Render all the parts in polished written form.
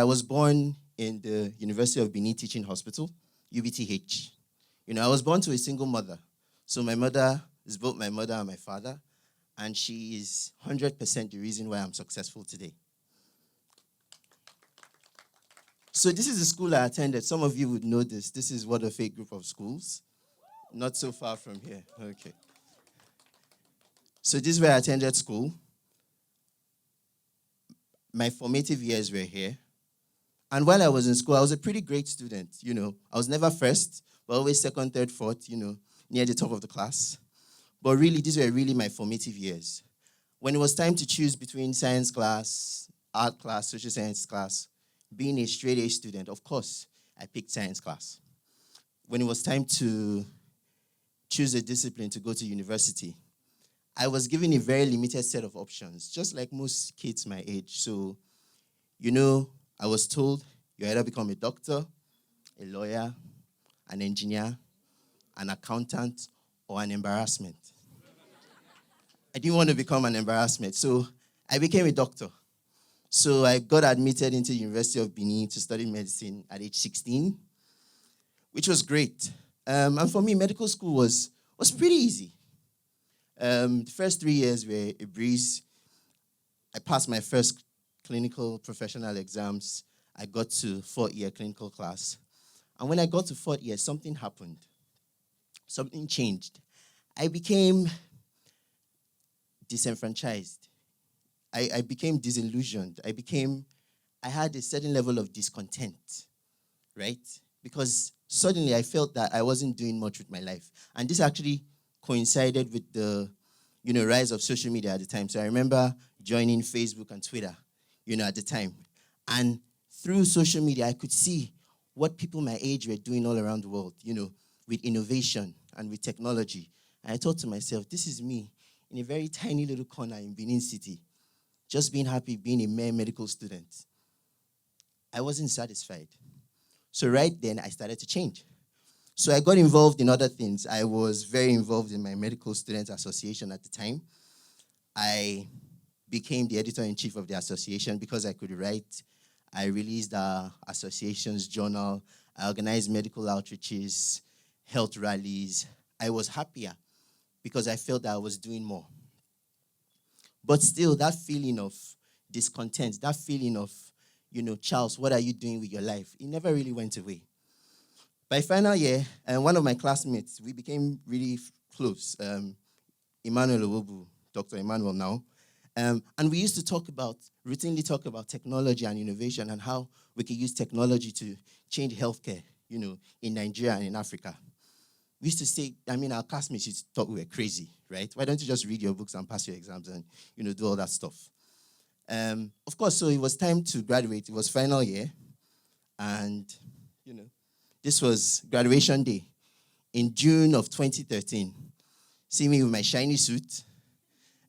I was born in the University of Benin Teaching Hospital, UBTH. I was born to a single mother. So my mother is both my mother and my father, and she is 100% the reason why I'm successful today. So this is the school I attended. Some of you would know this. This is What a Fake Group of Schools. Not so far from here. Okay. So this is where I attended school. My formative years were here. And while I was in school, I was a pretty great student. I was never first, but always second, third, fourth, near the top of the class. But really, these were really my formative years. When it was time to choose between science class, art class, social science class, being a straight A student, of course, I picked science class. When it was time to choose a discipline to go to university, I was given a very limited set of options, just like most kids my age. So, I was told you either become a doctor, a lawyer, an engineer, an accountant, or an embarrassment. I didn't want to become an embarrassment, so I became a doctor. So I got admitted into the University of Benin to study medicine at age 16, which was great. And for me, medical school was pretty easy. The first 3 years were a breeze. I passed my first clinical professional exams. I got to fourth-year clinical class. And when I got to fourth year, something happened. Something changed. I became disenfranchised. I became disillusioned. I had a certain level of discontent, right? Because suddenly I felt that I wasn't doing much with my life. And this actually coincided with the, rise of social media at the time. So I remember joining Facebook and Twitter, at the time. And through social media, I could see what people my age were doing all around the world, with innovation and with technology. And I thought to myself, this is me in a very tiny little corner in Benin City, just being happy being a mere medical student. I wasn't satisfied. So right then, I started to change. So I got involved in other things. I was very involved in my medical students association at the time. I became the editor-in-chief of the association because I could write. I released our association's journal. I organized medical outreaches, health rallies. I was happier because I felt that I was doing more. But still, that feeling of discontent, that feeling of, Charles, what are you doing with your life? It never really went away. By final year, one of my classmates, we became really close, Emmanuel Owobu, Dr. Emmanuel now. And we used to routinely talk about technology and innovation and how we could use technology to change healthcare, in Nigeria and in Africa. We used to say, our classmates used to thought we were crazy, right? Why don't you just read your books and pass your exams and, do all that stuff? Of course, so it was time to graduate. It was final year. And, this was graduation day in June of 2013. See me with my shiny suit.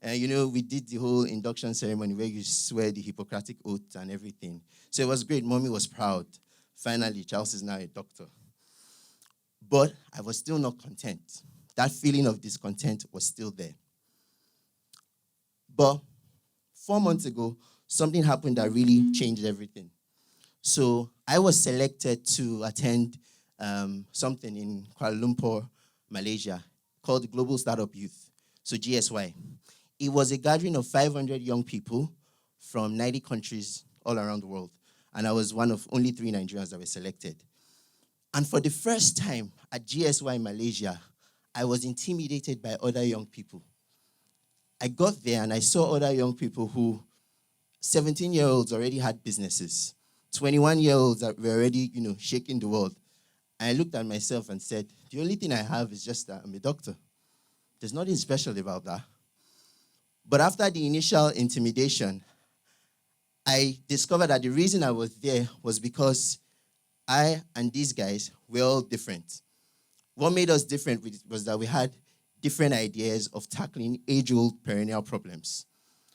We did the whole induction ceremony where you swear the Hippocratic oath and everything. So it was great. Mommy was proud. Finally, Charles is now a doctor. But I was still not content. That feeling of discontent was still there. But 4 months ago, something happened that really changed everything. So I was selected to attend something in Kuala Lumpur, Malaysia, called the Global Startup Youth, so GSY. It was a gathering of 500 young people from 90 countries all around the world. And I was one of only 3 Nigerians that were selected. And for the first time at GSY Malaysia, I was intimidated by other young people. I got there and I saw other young people who, 17-year-olds already had businesses. 21-year-olds that were already, shaking the world. And I looked at myself and said, the only thing I have is just that I'm a doctor. There's nothing special about that. But after the initial intimidation, I discovered that the reason I was there was because I and these guys were all different. What made us different was that we had different ideas of tackling age-old perennial problems.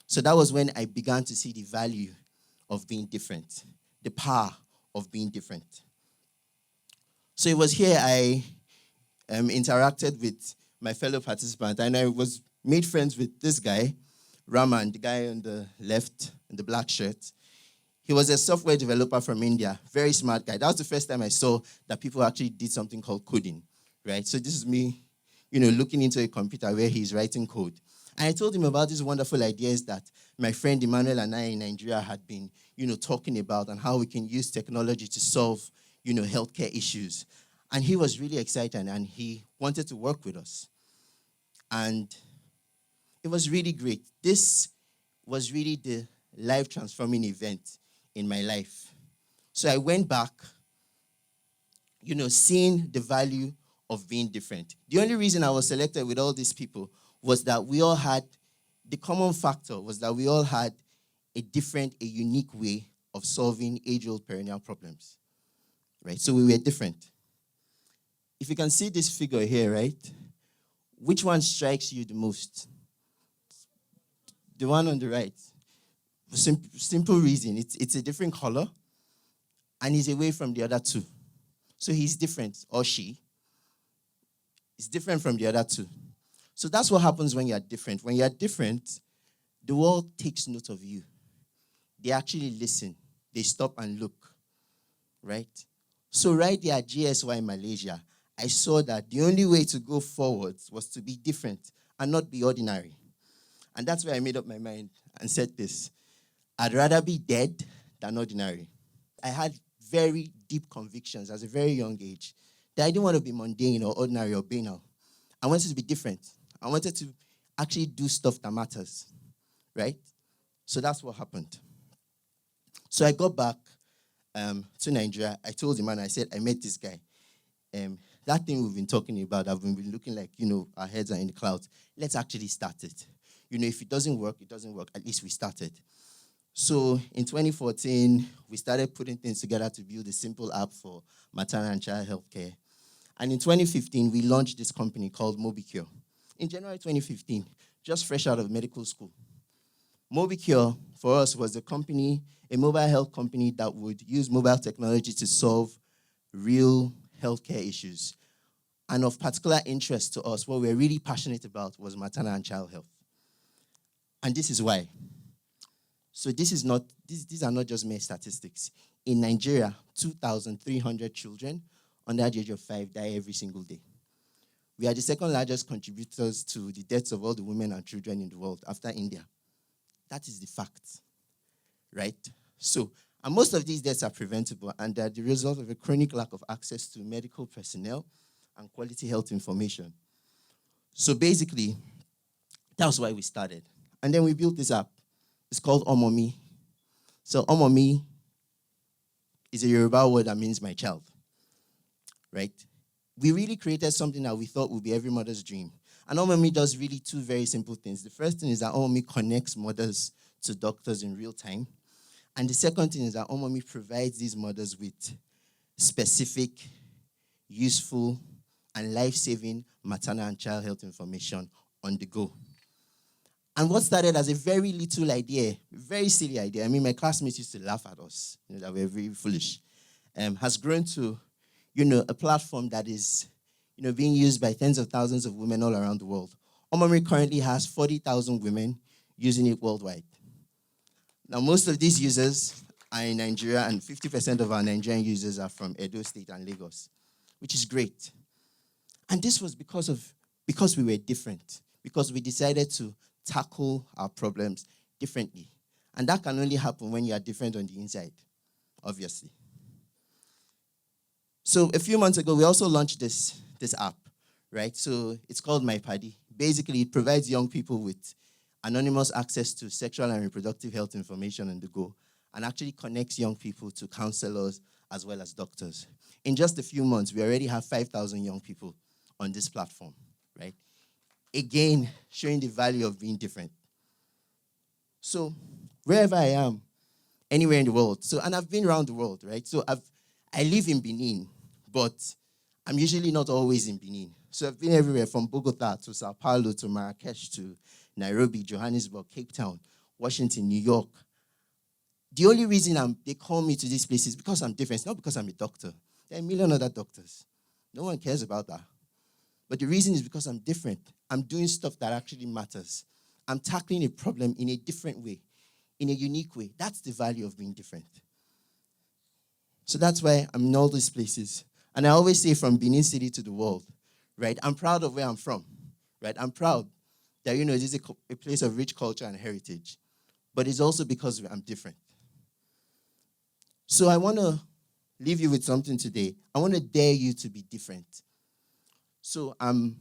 So that was when I began to see the value of being different, the power of being different. So it was here I interacted with my fellow participants, and I was made friends with this guy, Raman, the guy on the left in the black shirt. He was a software developer from India, very smart guy. That was the first time I saw that people actually did something called coding, right? So this is me, looking into a computer where he's writing code. And I told him about these wonderful ideas that my friend Emmanuel and I in Nigeria had been, talking about, and how we can use technology to solve, healthcare issues. And he was really excited, and he wanted to work with us. And it was really great. This was really the life-transforming event in my life. So I went back, seeing the value of being different. The only reason I was selected with all these people was that the common factor was that we all had a unique way of solving age-old perennial problems, right? So we were different. If you can see this figure here, right? Which one strikes you the most? The one on the right. Simple reason. It's a different color, and he's away from the other two. So he's different, or she is different from the other two. So that's what happens when you're different. When you're different, the world takes note of you. They actually listen. They stop and look, right? So right there at GSY Malaysia, I saw that the only way to go forward was to be different and not be ordinary. And that's where I made up my mind and said this: I'd rather be dead than ordinary. I had very deep convictions as a very young age that I didn't want to be mundane or ordinary or banal. I wanted to be different. I wanted to actually do stuff that matters, right? So that's what happened. So I got back to Nigeria. I told him, and I said, I met this guy. That thing we've been talking about, I've been looking like, our heads are in the clouds. Let's actually start it. If it doesn't work, it doesn't work. At least we started. So in 2014, we started putting things together to build a simple app for maternal and child healthcare. And in 2015, we launched this company called Mobicure. In January 2015, just fresh out of medical school. Mobicure, for us, was a mobile health company that would use mobile technology to solve real healthcare issues. And of particular interest to us, what we're really passionate about was maternal and child health. And this is why. So these are not just mere statistics. In Nigeria, 2,300 children under the age of 5 die every single day. We are the second largest contributors to the deaths of all the women and children in the world after India. That is the fact, right? So, and most of these deaths are preventable, and they're the result of a chronic lack of access to medical personnel and quality health information. So basically, that's why we started. And then we built this app. It's called Omomi. So Omomi is a Yoruba word that means my child, right? We really created something that we thought would be every mother's dream. And Omomi does really two very simple things. The first thing is that Omomi connects mothers to doctors in real time. And the second thing is that Omomi provides these mothers with specific, useful, and life-saving maternal and child health information on the go. And what started as a very little idea, very silly idea, I mean, my classmates used to laugh at us, that we're very foolish, has grown to, a platform that is, being used by tens of thousands of women all around the world. Omomi currently has 40,000 women using it worldwide. Now, most of these users are in Nigeria, and 50% of our Nigerian users are from Edo State and Lagos, which is great. And this was because we were different, because we decided to tackle our problems differently. And that can only happen when you are different on the inside, obviously. So a few months ago, we also launched this app, right? So it's called My Paddy. Basically, it provides young people with anonymous access to sexual and reproductive health information on the go, and actually connects young people to counselors as well as doctors. In just a few months, we already have 5,000 young people on this platform, right? Again, showing the value of being different. So wherever I am, anywhere in the world, and I've been around the world, right? So I live in Benin, but I'm usually not always in Benin. So I've been everywhere from Bogota to Sao Paulo to Marrakesh to Nairobi, Johannesburg, Cape Town, Washington, New York. The only reason they call me to these places is because I'm different. It's not because I'm a doctor. There are a million other doctors. No one cares about that. But the reason is because I'm different. I'm doing stuff that actually matters. I'm tackling a problem in a different way, in a unique way. That's the value of being different. So that's why I'm in all these places. And I always say from Benin City to the world, right? I'm proud of where I'm from, right? I'm proud that, this is a place of rich culture and heritage. But it's also because I'm different. So I want to leave you with something today. I want to dare you to be different. So I'm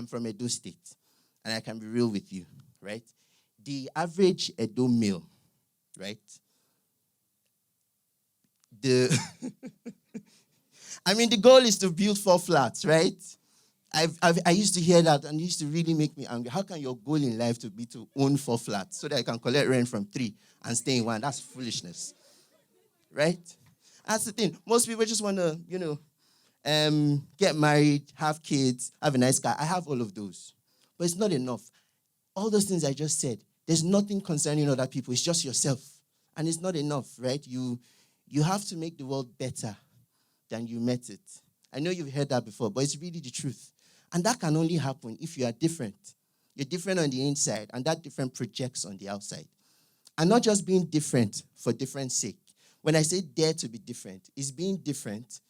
from Edo State, and I can be real with you, right? The average Edo male, right? The goal is to build 4 flats, right? I used to hear that, and it used to really make me angry. How can your goal in life to be to own 4 flats so that I can collect rent from 3 and stay in 1? That's foolishness, right? That's the thing. Most people just want to, get married, have kids, have a nice car. I have all of those. But it's not enough. All those things I just said, there's nothing concerning other people. It's just yourself. And it's not enough, right? You have to make the world better than you met it. I know you've heard that before, but it's really the truth. And that can only happen if you are different. You're different on the inside, and that different projects on the outside. And not just being different for different sake. When I say dare to be different, it's being different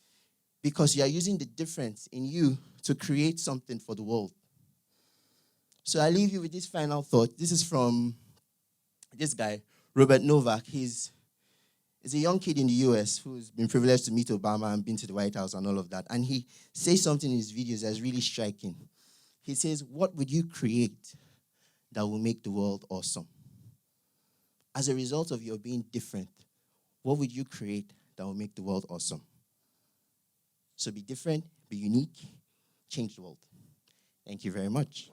because you are using the difference in you to create something for the world. So I leave you with this final thought. This is from this guy, Robert Novak. He's a young kid in the US who's been privileged to meet Obama and been to the White House and all of that. And he says something in his videos that's really striking. He says, what would you create that will make the world awesome? As a result of your being different, what would you create that will make the world awesome? So be different, be unique, change the world. Thank you very much.